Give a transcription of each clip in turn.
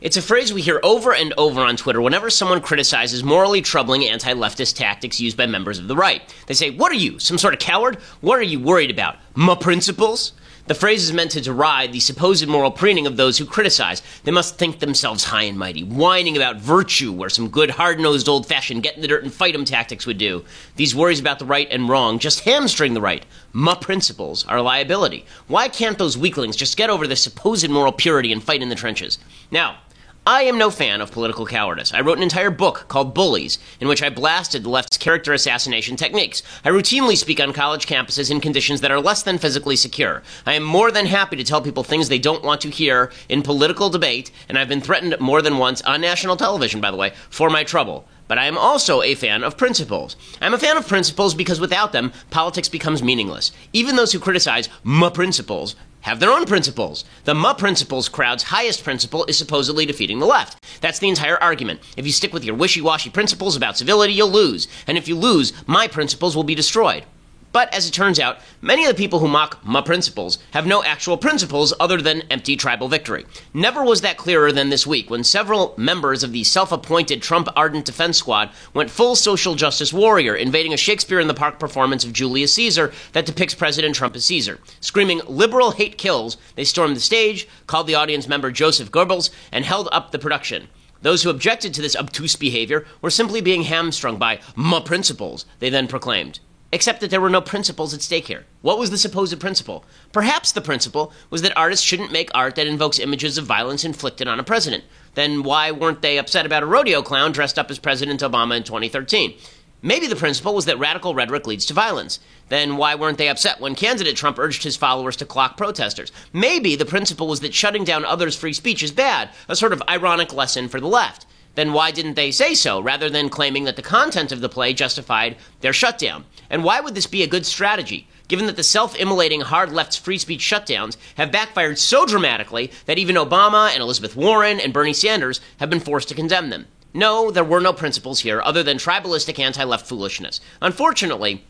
It's a phrase we hear over and over on Twitter whenever someone criticizes morally troubling anti-leftist tactics used by members of the right. They say, "What are you, some sort of coward? What are you worried about? My principles?" The phrase is meant to deride the supposed moral preening of those who criticize. They must think themselves high and mighty, whining about virtue where some good hard-nosed old-fashioned get-in-the-dirt-and-fight-'em tactics would do. These worries about the right and wrong just hamstring the right. My principles are a liability. Why can't those weaklings just get over their supposed moral purity and fight in the trenches? Now, I am no fan of political cowardice. I wrote an entire book called Bullies, in which I blasted the left's character assassination techniques. I routinely speak on college campuses in conditions that are less than physically secure. I am more than happy to tell people things they don't want to hear in political debate, and I've been threatened more than once on national television, by the way, for my trouble. But I am also a fan of principles. I'm a fan of principles because without them, politics becomes meaningless. Even those who criticize my principles have their own principles. The my principles crowd's highest principle is supposedly defeating the left. That's the entire argument. If you stick with your wishy-washy principles about civility, you'll lose. And if you lose, my principles will be destroyed. But as it turns out, many of the people who mock my principles have no actual principles other than empty tribal victory. Never was that clearer than this week when several members of the self-appointed Trump Ardent Defense Squad went full social justice warrior, invading a Shakespeare in the Park performance of Julius Caesar that depicts President Trump as Caesar. Screaming liberal hate kills, they stormed the stage, called the audience member Joseph Goebbels, and held up the production. Those who objected to this obtuse behavior were simply being hamstrung by my principles, they then proclaimed. Except that there were no principles at stake here. What was the supposed principle? Perhaps the principle was that artists shouldn't make art that invokes images of violence inflicted on a president. Then why weren't they upset about a rodeo clown dressed up as President Obama in 2013? Maybe the principle was that radical rhetoric leads to violence. Then why weren't they upset when candidate Trump urged his followers to clock protesters? Maybe the principle was that shutting down others' free speech is bad, a sort of ironic lesson for the left. Then why didn't they say so, rather than claiming that the content of the play justified their shutdown? And why would this be a good strategy, given that the self-immolating hard left's free speech shutdowns have backfired so dramatically that even Obama and Elizabeth Warren and Bernie Sanders have been forced to condemn them? No, there were no principles here other than tribalistic anti-left foolishness. Unfortunately,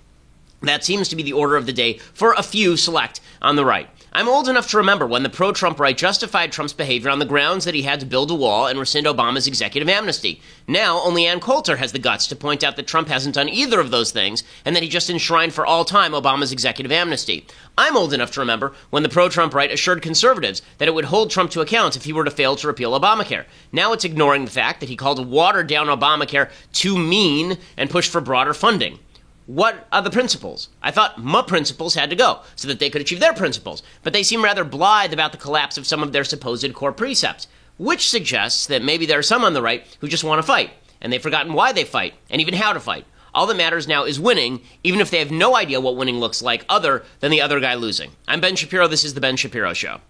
that seems to be the order of the day for a few select on the right. I'm old enough to remember when the pro-Trump right justified Trump's behavior on the grounds that he had to build a wall and rescind Obama's executive amnesty. Now, only Ann Coulter has the guts to point out that Trump hasn't done either of those things and that he just enshrined for all time Obama's executive amnesty. I'm old enough to remember when the pro-Trump right assured conservatives that it would hold Trump to account if he were to fail to repeal Obamacare. Now it's ignoring the fact that he called a watered-down Obamacare too mean and pushed for broader funding. What are the principles? I thought my principles had to go so that they could achieve their principles, but they seem rather blithe about the collapse of some of their supposed core precepts, which suggests that maybe there are some on the right who just want to fight, and they've forgotten why they fight, and even how to fight. All that matters now is winning, even if they have no idea what winning looks like other than the other guy losing. I'm Ben Shapiro. This is The Ben Shapiro Show.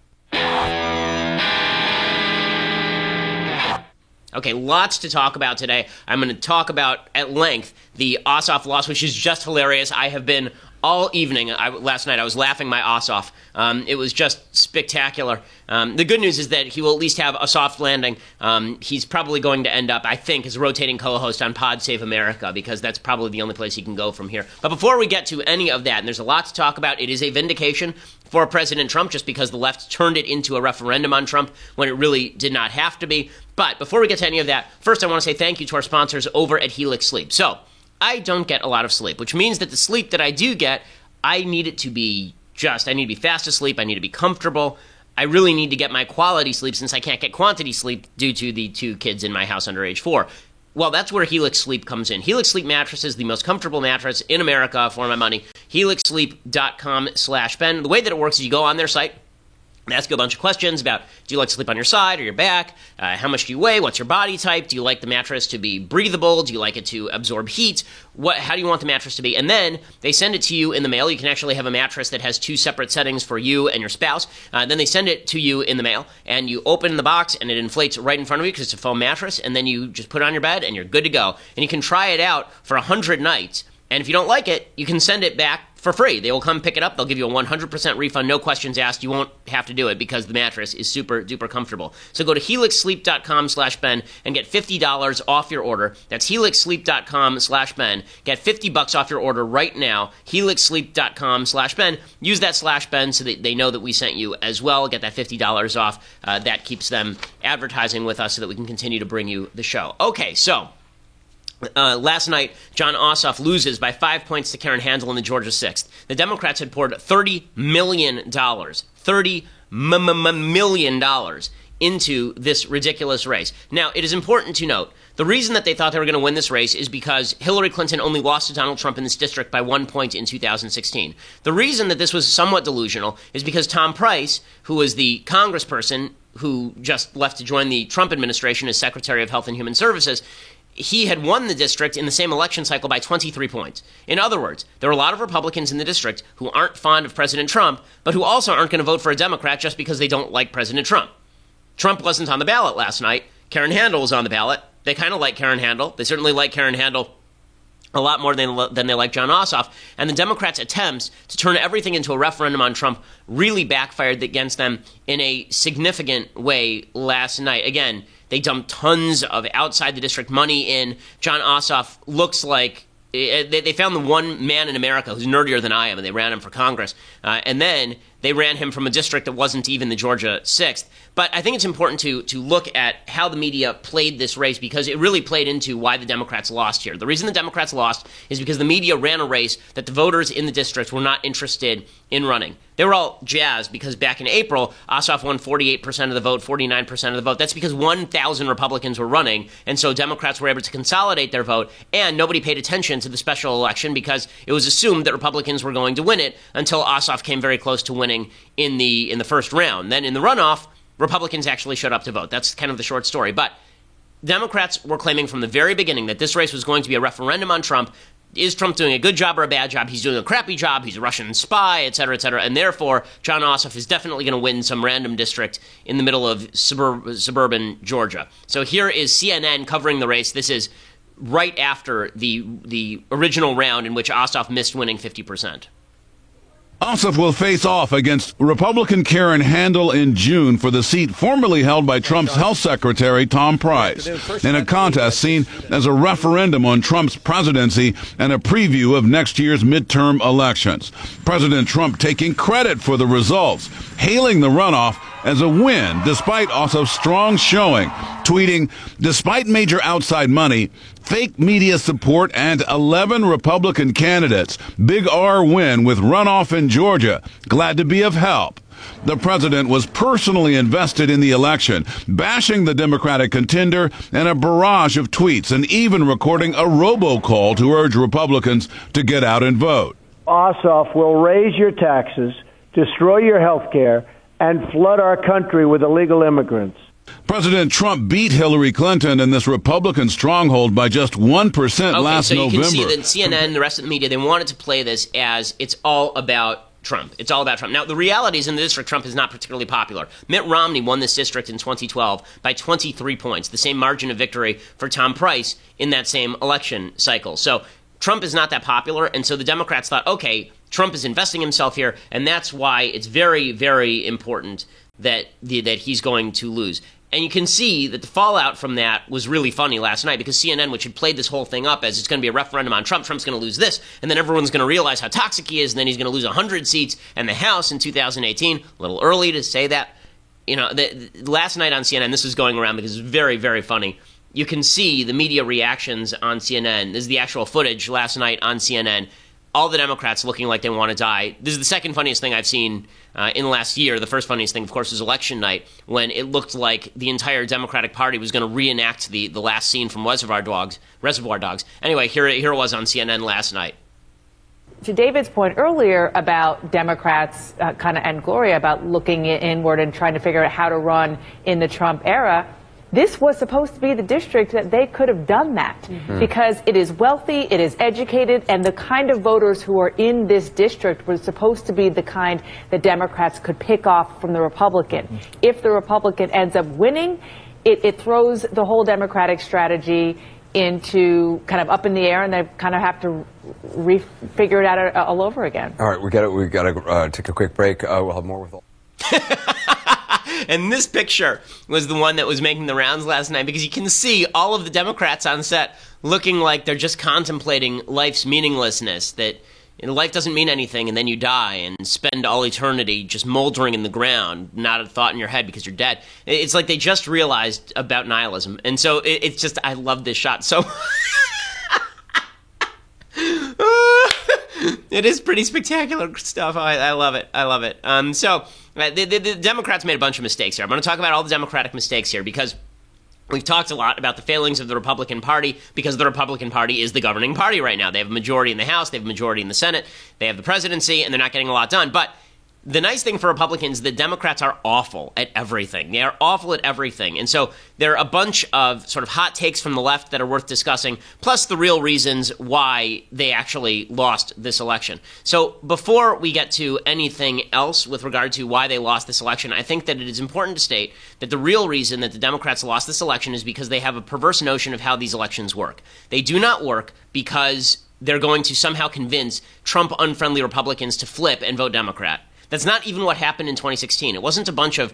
Okay, lots to talk about today. I'm going to talk about, at length, the Ossoff loss, which is just hilarious. I have been all evening. Last night I was laughing my ass off. It was just spectacular. The good news is that he will at least have a soft landing. He's probably going to end up, I think, as a rotating co-host on Pod Save America, because that's probably the only place he can go from here. But before we get to any of that, and there's a lot to talk about, it is a vindication for President Trump just because the left turned it into a referendum on Trump when it really did not have to be. But before we get to any of that, first I want to say thank you to our sponsors over at Helix Sleep. So, I don't get a lot of sleep, which means that the sleep that I do get, I need it to be I need to be fast asleep, I need to be comfortable. I really need to get my quality sleep since I can't get quantity sleep due to the 2 kids in my house under age 4. Well, that's where Helix Sleep comes in. Helix Sleep mattress is the most comfortable mattress in America for my money. HelixSleep.com/Ben. The way that it works is you go on their site, and ask you a bunch of questions about, do you like to sleep on your side or your back? How much do you weigh? What's your body type? Do you like the mattress to be breathable? Do you like it to absorb heat? How do you want the mattress to be? And then they send it to you in the mail. You can actually have a mattress that has 2 separate settings for you and your spouse. Then they send it to you in the mail, and you open the box, and it inflates right in front of you because it's a foam mattress, and then you just put it on your bed, and you're good to go. And you can try it out for 100 nights. And if you don't like it, you can send it back for free. They will come pick it up. They'll give you a 100% refund, no questions asked. You won't have to do it because the mattress is super duper comfortable. So go to helixsleep.com/Ben and get $50 off your order. That's helixsleep.com/Ben. Get $50 off your order right now. helixsleep.com/Ben. Use that /Ben so that they know that we sent you as well. Get that $50 off. That keeps them advertising with us so that we can continue to bring you the show. Okay, so last night, Jon Ossoff loses by 5 points to Karen Handel in the Georgia 6th. The Democrats had poured $30 million into this ridiculous race. Now, it is important to note, the reason that they thought they were going to win this race is because Hillary Clinton only lost to Donald Trump in this district by 1 point in 2016. The reason that this was somewhat delusional is because Tom Price, who was the congressperson who just left to join the Trump administration as Secretary of Health and Human Services, he had won the district in the same election cycle by 23 points. In other words, there are a lot of Republicans in the district who aren't fond of President Trump, but who also aren't going to vote for a Democrat just because they don't like President Trump. Trump wasn't on the ballot last night. Karen Handel was on the ballot. They kind of like Karen Handel. They certainly like Karen Handel a lot more than they like Jon Ossoff. And the Democrats' attempts to turn everything into a referendum on Trump really backfired against them in a significant way last night. Again, they dumped tons of outside the district money in. Jon Ossoff looks like they found the one man in America who's nerdier than I am, and they ran him for Congress. And then they ran him from a district that wasn't even the Georgia 6th. But I think it's important to look at how the media played this race, because it really played into why the Democrats lost here. The reason the Democrats lost is because the media ran a race that the voters in the district were not interested in running. They were all jazzed because back in April, Ossoff won 48% of the vote, 49% of the vote. That's because 1,000 Republicans were running, and so Democrats were able to consolidate their vote, and nobody paid attention to the special election because it was assumed that Republicans were going to win it until Ossoff came very close to winning in the first round. Then in the runoff, Republicans actually showed up to vote. That's kind of the short story. But Democrats were claiming from the very beginning that this race was going to be a referendum on Trump. Is Trump doing a good job or a bad job? He's doing a crappy job. He's a Russian spy, et cetera, et cetera. And therefore, Jon Ossoff is definitely going to win some random district in the middle of suburban Georgia. So here is CNN covering the race. This is right after the original round in which Ossoff missed winning 50%. Ossoff will face off against Republican Karen Handel in June for the seat formerly held by Trump's health secretary, Tom Price, in a contest seen as a referendum on Trump's presidency and a preview of next year's midterm elections. President Trump taking credit for the results, hailing the runoff as a win despite Ossoff's strong showing, tweeting, "Despite major outside money, fake media support, and 11 Republican candidates, big R win with runoff in Georgia. Glad to be of help." The president was personally invested in the election, bashing the Democratic contender in a barrage of tweets and even recording a robocall to urge Republicans to get out and vote. Ossoff will raise your taxes, destroy your health care, and flood our country with illegal immigrants. President Trump beat Hillary Clinton in this Republican stronghold by just 1% last November. So you can see that CNN, the rest of the media, they wanted to play this as it's all about Trump. It's all about Trump. Now, the reality is in the district, Trump is not particularly popular. Mitt Romney won this district in 2012 by 23 points, the same margin of victory for Tom Price in that same election cycle. So Trump is not that popular, and so the Democrats thought, okay, Trump is investing himself here, and that's why it's very, very important that he's going to lose. And you can see that the fallout from that was really funny last night because CNN, which had played this whole thing up as it's going to be a referendum on Trump, Trump's going to lose this, and then everyone's going to realize how toxic he is, and then he's going to lose 100 seats and the House in 2018. A little early to say that. You know, last night on CNN, this was going around because it's very, very funny. You can see the media reactions on CNN. This is the actual footage last night on CNN. All the Democrats looking like they want to die. This is the second funniest thing I've seen in the last year. The first funniest thing, of course, was election night when it looked like the entire Democratic Party was going to reenact the last scene from Reservoir Dogs. Anyway, here it was on CNN last night. To David's point earlier about Democrats and Gloria about looking inward and trying to figure out how to run in the Trump era, this was supposed to be the district that they could have done that because it is wealthy, it is educated, and the kind of voters who are in this district were supposed to be the kind that Democrats could pick off from the Republican. If the Republican ends up winning, it throws the whole Democratic strategy into kind of up in the air, and they kind of have to figure it out all over again. All right, we got to take a quick break. We'll have more with all. And this picture was the one that was making the rounds last night, because you can see all of the Democrats on set looking like they're just contemplating life's meaninglessness, that life doesn't mean anything, and then you die and spend all eternity just moldering in the ground, not a thought in your head because you're dead. It's like they just realized about nihilism. And so it's just, I love this shot so it is pretty spectacular stuff. I love it. I love it. So the Democrats made a bunch of mistakes here. I'm going to talk about all the Democratic mistakes here, because we've talked a lot about the failings of the Republican Party, because the Republican Party is the governing party right now. They have a majority in the House, they have a majority in the Senate, they have the presidency, and they're not getting a lot done. But the nice thing for Republicans, the Democrats are awful at everything. They are awful at everything. And so there are a bunch of sort of hot takes from the left that are worth discussing, plus the real reasons why they actually lost this election. So before we get to anything else with regard to why they lost this election, I think that it is important to state that the real reason that the Democrats lost this election is because they have a perverse notion of how these elections work. They do not work because they're going to somehow convince Trump-unfriendly Republicans to flip and vote Democrat. That's not even what happened in 2016. It wasn't a bunch of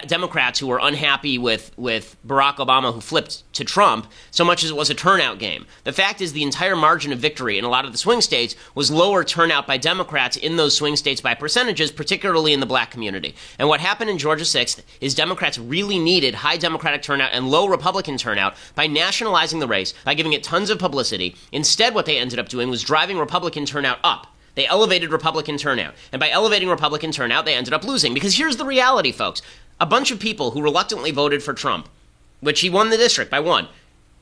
Democrats who were unhappy with Barack Obama who flipped to Trump so much as it was a turnout game. The fact is the entire margin of victory in a lot of the swing states was lower turnout by Democrats in those swing states by percentages, particularly in the black community. And what happened in Georgia 6th is Democrats really needed high Democratic turnout and low Republican turnout by nationalizing the race, by giving it tons of publicity. Instead, what they ended up doing was driving Republican turnout up. They elevated Republican turnout. And by elevating Republican turnout, they ended up losing. Because here's the reality, folks. A bunch of people who reluctantly voted for Trump, which he won the district by one,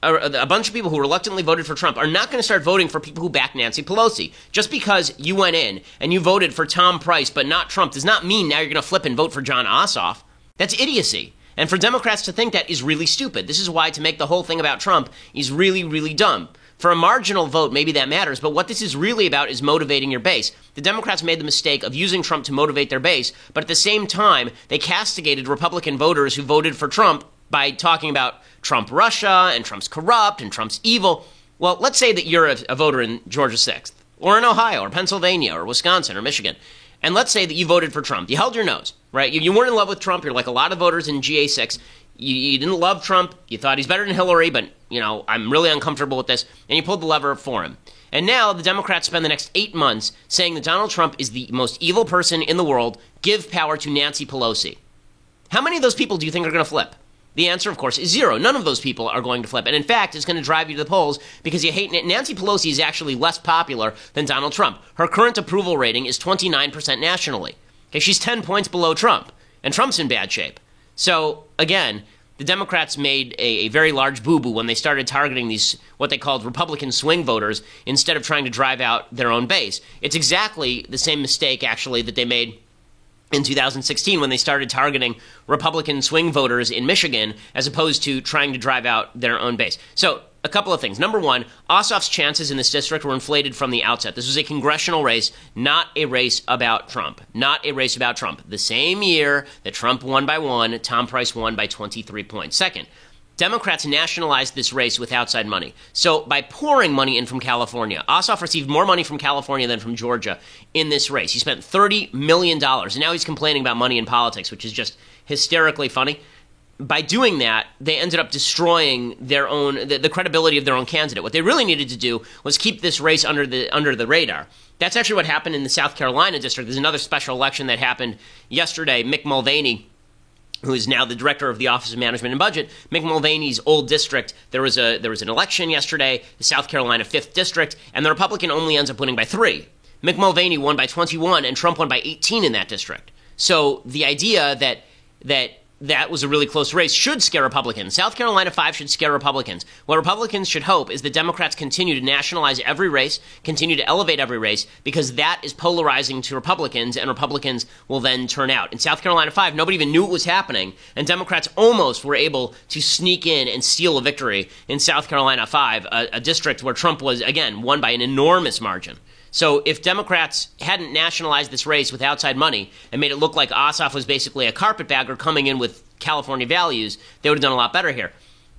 a bunch of people who reluctantly voted for Trump are not going to start voting for people who back Nancy Pelosi. Just because you went in and you voted for Tom Price but not Trump does not mean now you're going to flip and vote for Jon Ossoff. That's idiocy. And for Democrats to think that is really stupid. This is why to make the whole thing about Trump is really, really dumb. For a marginal vote, maybe that matters, but what this is really about is motivating your base. The Democrats made the mistake of using Trump to motivate their base, but at the same time, they castigated Republican voters who voted for Trump by talking about Trump Russia, and Trump's corrupt, and Trump's evil. Well, let's say that you're a voter in Georgia 6th, or in Ohio, or Pennsylvania, or Wisconsin, or Michigan, and let's say that you voted for Trump. You held your nose, right? You weren't in love with Trump. You're like a lot of voters in GA6. You didn't love Trump. You thought he's better than Hillary, but, I'm really uncomfortable with this. And you pulled the lever for him. And now the Democrats spend the next 8 months saying that Donald Trump is the most evil person in the world. Give power to Nancy Pelosi. How many of those people do you think are going to flip? The answer, of course, is zero. None of those people are going to flip. And in fact, it's going to drive you to the polls because you hate Nancy Pelosi is actually less popular than Donald Trump. Her current approval rating is 29% nationally. Okay, she's 10 points below Trump. And Trump's in bad shape. So, again, the Democrats made a very large boo-boo when they started targeting these, what they called Republican swing voters, instead of trying to drive out their own base. It's exactly the same mistake, actually, that they made in 2016 when they started targeting Republican swing voters in Michigan, as opposed to trying to drive out their own base. So, a couple of things. Number one, Ossoff's chances in this district were inflated from the outset. This was a congressional race, not a race about Trump. Not a race about Trump. The same year that Trump won by 1, Tom Price won by 23 points. Second, Democrats nationalized this race with outside money. So by pouring money in from California, Ossoff received more money from California than from Georgia in this race. He spent $30 million, and now he's complaining about money in politics, which is just hysterically funny. By doing that, they ended up destroying their own the credibility of their own candidate. What they really needed to do was keep this race under the radar. That's actually what happened in the South Carolina district. There's another special election that happened yesterday. Mick Mulvaney, who is now the director of the Office of Management and Budget, Mick Mulvaney's old district, there was an election yesterday, the South Carolina 5th District, and the Republican only ends up winning by 3. Mick Mulvaney won by 21, and Trump won by 18 in that district. So the idea that was a really close race should scare Republicans. South Carolina 5 should scare Republicans. What Republicans should hope is that Democrats continue to nationalize every race, continue to elevate every race, because that is polarizing to Republicans, and Republicans will then turn out. In South Carolina 5, nobody even knew it was happening, and Democrats almost were able to sneak in and steal a victory in South Carolina 5, a district where Trump was, again, won by an enormous margin. So if Democrats hadn't nationalized this race with outside money and made it look like Ossoff was basically a carpetbagger coming in with California values, they would have done a lot better here.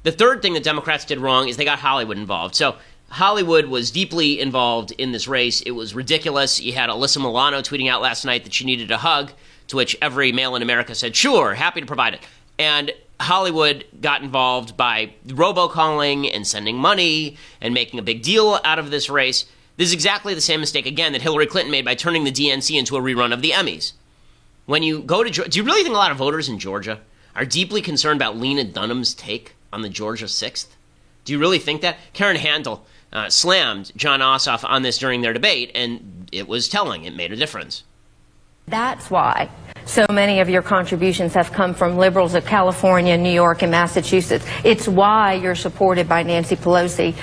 The third thing that Democrats did wrong is they got Hollywood involved. So Hollywood was deeply involved in this race. It was ridiculous. You had Alyssa Milano tweeting out last night that she needed a hug, to which every male in America said, sure, happy to provide it. And Hollywood got involved by robocalling and sending money and making a big deal out of this race. This is exactly the same mistake, again, that Hillary Clinton made by turning the DNC into a rerun of the Emmys. When you go to Georgia, do you really think a lot of voters in Georgia are deeply concerned about Lena Dunham's take on the Georgia 6th? Do you really think that? Karen Handel slammed Jon Ossoff on this during their debate, and it was telling. It made a difference. That's why so many of your contributions have come from liberals of California, New York, and Massachusetts. It's why you're supported by Nancy Pelosi.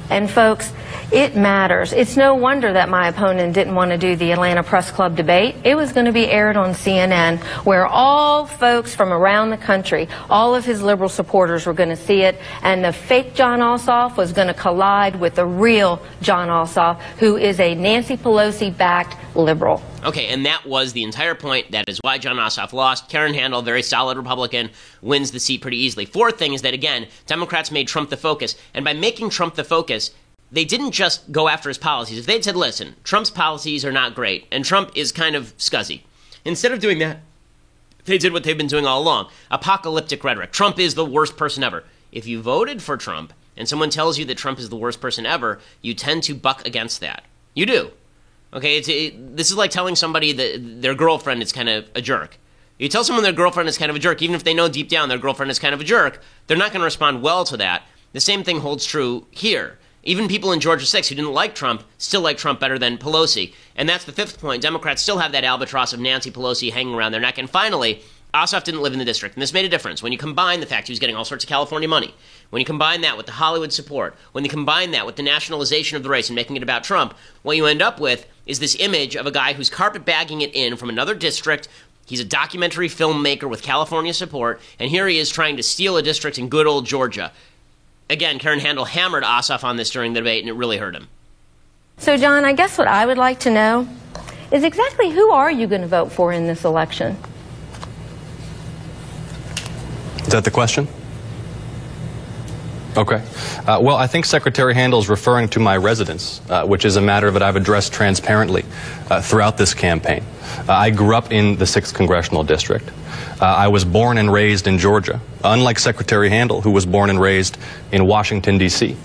And folks, it matters. It's no wonder that my opponent didn't want to do the Atlanta Press Club debate. It was going to be aired on CNN, where all folks from around the country, all of his liberal supporters were going to see it, and the fake Jon Ossoff was going to collide with the real Jon Ossoff, who is a Nancy Pelosi-backed liberal. Okay, and that was the entire point. That is why Jon Ossoff lost. Karen Handel, very solid Republican, wins the seat pretty easily. Fourth thing is that, again, Democrats made Trump the focus. And by making Trump the focus, they didn't just go after his policies. If they'd said, listen, Trump's policies are not great, and Trump is kind of scuzzy. Instead of doing that, they did what they've been doing all along. Apocalyptic rhetoric. Trump is the worst person ever. If you voted for Trump, and someone tells you that Trump is the worst person ever, you tend to buck against that. You do. Okay, this is like telling somebody that their girlfriend is kind of a jerk. You tell someone their girlfriend is kind of a jerk, even if they know deep down their girlfriend is kind of a jerk, they're not going to respond well to that. The same thing holds true here. Even people in Georgia 6 who didn't like Trump still like Trump better than Pelosi. And that's the fifth point. Democrats still have that albatross of Nancy Pelosi hanging around their neck. And finally, Ossoff didn't live in the district, and this made a difference. When you combine the fact he was getting all sorts of California money, when you combine that with the Hollywood support, when you combine that with the nationalization of the race and making it about Trump, what you end up with is this image of a guy who's carpetbagging it in from another district. He's a documentary filmmaker with California support, and here he is trying to steal a district in good old Georgia. Again, Karen Handel hammered Ossoff on this during the debate, and it really hurt him. So, John, I guess what I would like to know is exactly who are you going to vote for in this election? Is that the question? Okay. Well, I think Secretary Handel is referring to my residence, which is a matter that I've addressed transparently throughout this campaign. I grew up in the 6th Congressional District. I was born and raised in Georgia, unlike Secretary Handel, who was born and raised in Washington, D.C.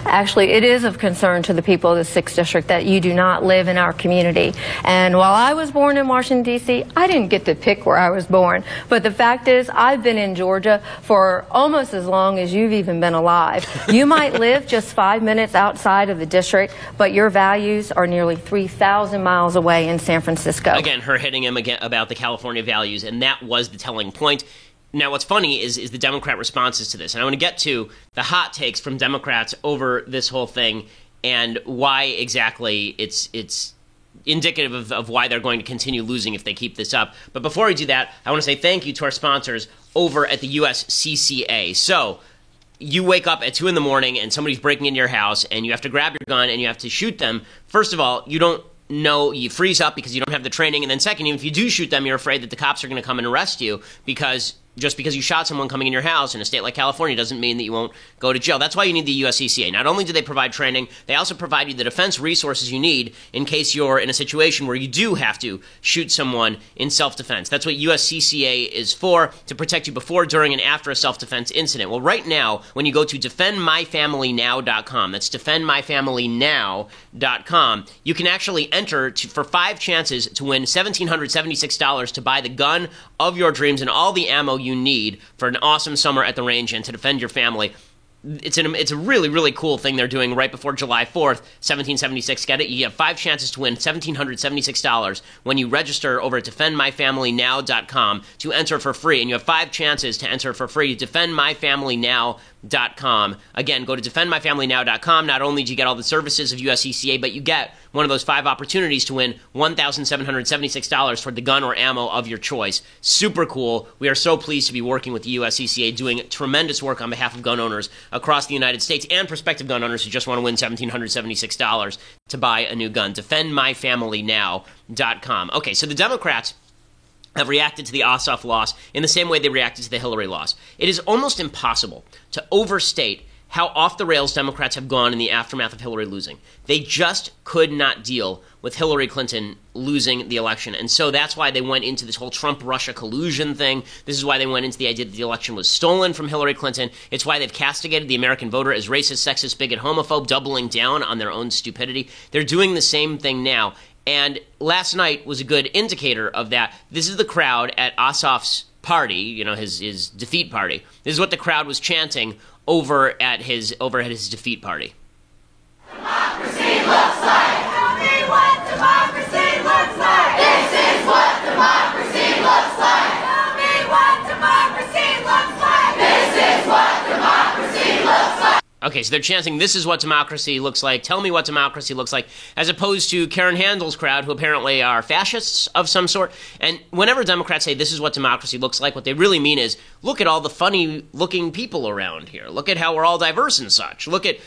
Actually, it is of concern to the people of the 6th District that you do not live in our community. And while I was born in Washington, D.C., I didn't get to pick where I was born. But the fact is, I've been in Georgia for almost as long as you've even been alive. You might live just 5 minutes outside of the district, but your values are nearly 3,000 miles away in San Francisco. Again, her hitting him again about the California values, and that was the telling point. Now, what's funny is the Democrat responses to this. And I want to get to the hot takes from Democrats over this whole thing and why exactly it's indicative of why they're going to continue losing if they keep this up. But before we do that, I want to say thank you to our sponsors over at the USCCA. So you wake up at 2 in the morning and somebody's breaking into your house and you have to grab your gun and you have to shoot them. First of all, you don't know, you freeze up because you don't have the training. And then second, even if you do shoot them, you're afraid that the cops are going to come and arrest you because just because you shot someone coming in your house in a state like California doesn't mean that you won't go to jail. That's why you need the USCCA. Not only do they provide training, they also provide you the defense resources you need in case you're in a situation where you do have to shoot someone in self-defense. That's what USCCA is for, to protect you before, during, and after a self-defense incident. Well, right now, when you go to defendmyfamilynow.com, that's defendmyfamilynow.com, you can actually enter for 5 chances to win $1,776 to buy the gun of your dreams and all the ammo you need for an awesome summer at the range and to defend your family. It's a really, really cool thing they're doing right before July 4th, 1776. Get it? You have 5 chances to win $1,776 when you register over at defendmyfamilynow.com to enter for free. And you have 5 chances to enter for free. defendmyfamilynow.com. Again, go to defendmyfamilynow.com. Not only do you get all the services of USCCA, but you get one of those 5 opportunities to win $1,776 for the gun or ammo of your choice. Super cool. We are so pleased to be working with the USCCA, doing tremendous work on behalf of gun owners across the United States and prospective gun owners who just want to win $1,776 to buy a new gun. Defendmyfamilynow.com. Okay, so the Democrats have reacted to the Ossoff loss in the same way they reacted to the Hillary loss. It is almost impossible to overstate how off the rails Democrats have gone in the aftermath of Hillary losing. They just could not deal with Hillary Clinton losing the election. And so that's why they went into this whole Trump-Russia collusion thing. This is why they went into the idea that the election was stolen from Hillary Clinton. It's why they've castigated the American voter as racist, sexist, bigot, homophobe, doubling down on their own stupidity. They're doing the same thing now. And last night was a good indicator of that. This is the crowd at Ossoff's party, his defeat party. This is what the crowd was chanting over at his defeat party. Democracy looks like. Tell me what democracy looks like. This is what democracy looks like. Tell me what democracy looks like. This is what democracy looks like. Okay, so they're chanting, this is what democracy looks like, tell me what democracy looks like, as opposed to Karen Handel's crowd, who apparently are fascists of some sort. And whenever Democrats say this is what democracy looks like, what they really mean is, look at all the funny-looking people around here. Look at how we're all diverse and such. Look at,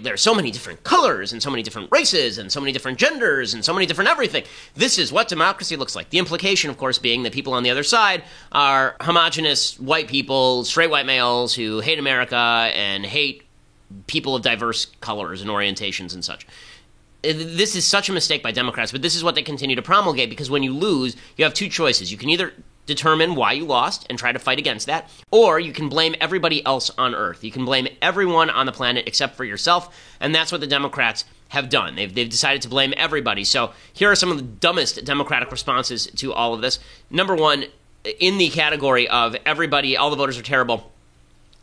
there's so many different colors, and so many different races, and so many different genders, and so many different everything. This is what democracy looks like. The implication, of course, being that people on the other side are homogenous white people, straight white males who hate America and hate people of diverse colors and orientations and such. This is such a mistake by Democrats, but this is what they continue to promulgate, because when you lose, you have two choices. You can either determine why you lost and try to fight against that, or you can blame everybody else on Earth. You can blame everyone on the planet except for yourself, and that's what the Democrats have done. They've decided to blame everybody. So here are some of the dumbest Democratic responses to all of this. Number one, in the category of everybody, all the voters are terrible,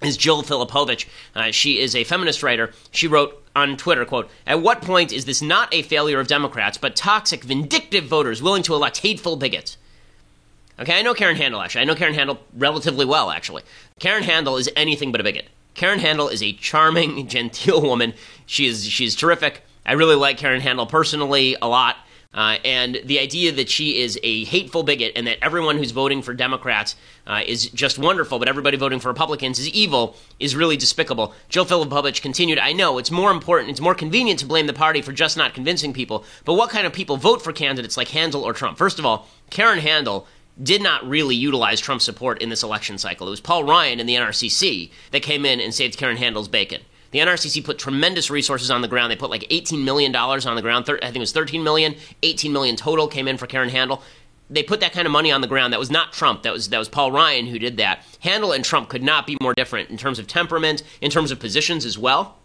is Jill Filipovich. She is a feminist writer. She wrote on Twitter, quote, "At what point is this not a failure of Democrats, but toxic, vindictive voters willing to elect hateful bigots?" Okay, I know Karen Handel, actually. I know Karen Handel relatively well, actually. Karen Handel is anything but a bigot. Karen Handel is a charming, genteel woman. She's terrific. I really like Karen Handel personally a lot. And the idea that she is a hateful bigot and that everyone who's voting for Democrats is just wonderful, but everybody voting for Republicans is evil, is really despicable. Jill Filipovich continued, "I know, it's more important, it's more convenient to blame the party for just not convincing people, but what kind of people vote for candidates like Handel or Trump?" First of all, Karen Handel did not really utilize Trump's support in this election cycle. It was Paul Ryan and the NRCC that came in and saved Karen Handel's bacon. The NRCC put tremendous resources on the ground. They put like $18 million on the ground. I think it was $13 million. $18 million total came in for Karen Handel. They put that kind of money on the ground. That was not Trump. That was Paul Ryan who did that. Handel and Trump could not be more different in terms of temperament, in terms of positions as well.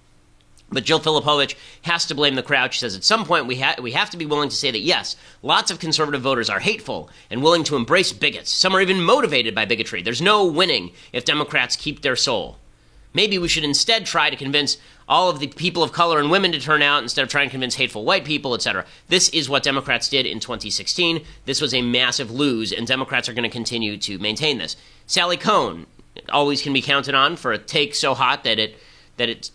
But Jill Filipovich has to blame the crowd. She says at some point we have to be willing to say that, yes, lots of conservative voters are hateful and willing to embrace bigots. Some are even motivated by bigotry. There's no winning if Democrats keep their soul. Maybe we should instead try to convince all of the people of color and women to turn out instead of trying to convince hateful white people, etc. This is what Democrats did in 2016. This was a massive lose, and Democrats are going to continue to maintain this. Sally Kohn always can be counted on for a take so hot that it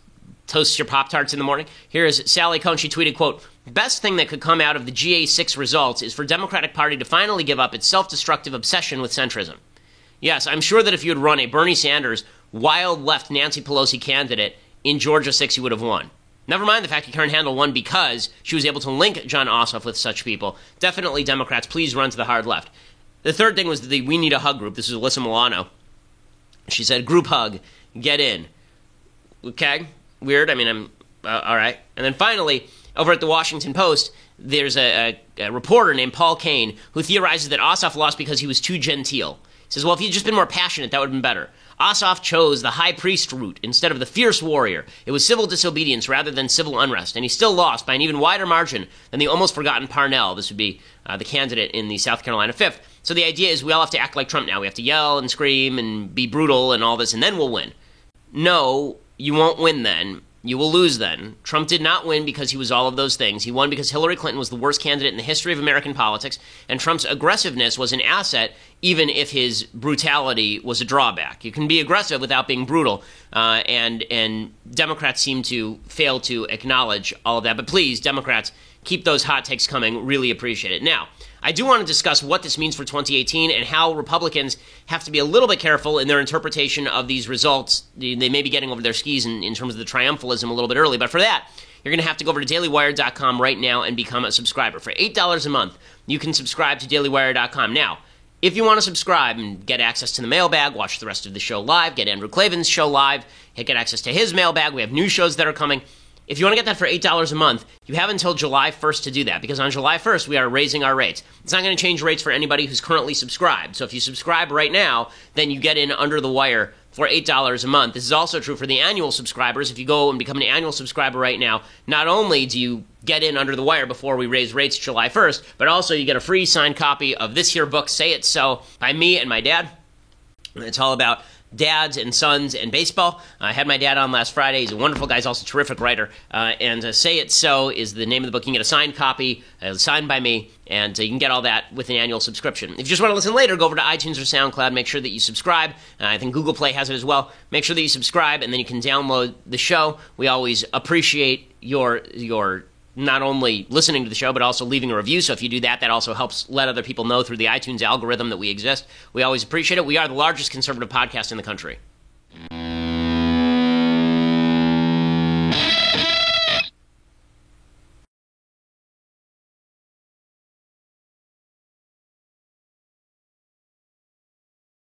toasts your Pop-Tarts in the morning. Here is Sally Kohn. She tweeted, quote, "Best thing that could come out of the GA6 results is for Democratic Party to finally give up its self-destructive obsession with centrism." Yes, I'm sure that if you had run a Bernie Sanders wild left Nancy Pelosi candidate in Georgia 6, you would have won. Never mind the fact that Karen Handel won because she was able to link John Ossoff with such people. Definitely, Democrats, please run to the hard left. The third thing was the We Need a Hug group. This is Alyssa Milano. She said, "Group hug, get in." Okay, weird. I mean, I'm all right. And then finally, over at the Washington Post, there's a reporter named Paul Kane who theorizes that Ossoff lost because he was too genteel. He says, well, if he'd just been more passionate, that would have been better. Ossoff chose the high priest route instead of the fierce warrior. It was civil disobedience rather than civil unrest, and he still lost by an even wider margin than the almost forgotten Parnell. This would be the candidate in the South Carolina 5th. So the idea is we all have to act like Trump now. We have to yell and scream and be brutal and all this, and then we'll win. No, you won't win then. You will lose then. Trump did not win because he was all of those things. He won because Hillary Clinton was the worst candidate in the history of American politics, and Trump's aggressiveness was an asset, even if his brutality was a drawback. You can be aggressive without being brutal, and Democrats seem to fail to acknowledge all of that. But please, Democrats, keep those hot takes coming. Really appreciate it. Now, I do want to discuss what this means for 2018 and how Republicans have to be a little bit careful in their interpretation of these results. They may be getting over their skis in terms of the triumphalism a little bit early, but for that, you're going to have to go over to dailywire.com right now and become a subscriber. For $8 a month, you can subscribe to dailywire.com. Now, If you want to subscribe and get access to the mailbag, watch the rest of the show live, get Andrew Klavan's show live, get access to his mailbag, we have new shows that are coming. If you want to get that for $8 a month, you have until July 1st to do that, because on July 1st, we are raising our rates. It's not going to change rates for anybody who's currently subscribed. So if you subscribe right now, then you get in under the wire for $8 a month. This is also true for the annual subscribers. If you go and become an annual subscriber right now, not only do you get in under the wire before we raise rates July 1st, but also you get a free signed copy of this here book, Say It So, by me and my dad. It's all about dads and sons and baseball. I had my dad on last Friday. He's a wonderful guy. He's also a terrific writer. And Say It So is the name of the book. You can get a signed copy, signed by me, and you can get all that with an annual subscription. If you just want to listen later, go over to iTunes or SoundCloud. Make sure that you subscribe. I think Google Play has it as well. Make sure that you subscribe, and then you can download the show. We always appreciate your not only listening to the show, but also leaving a review. So if you do that, that also helps let other people know through the iTunes algorithm that we exist. We always appreciate it. We are the largest conservative podcast in the country.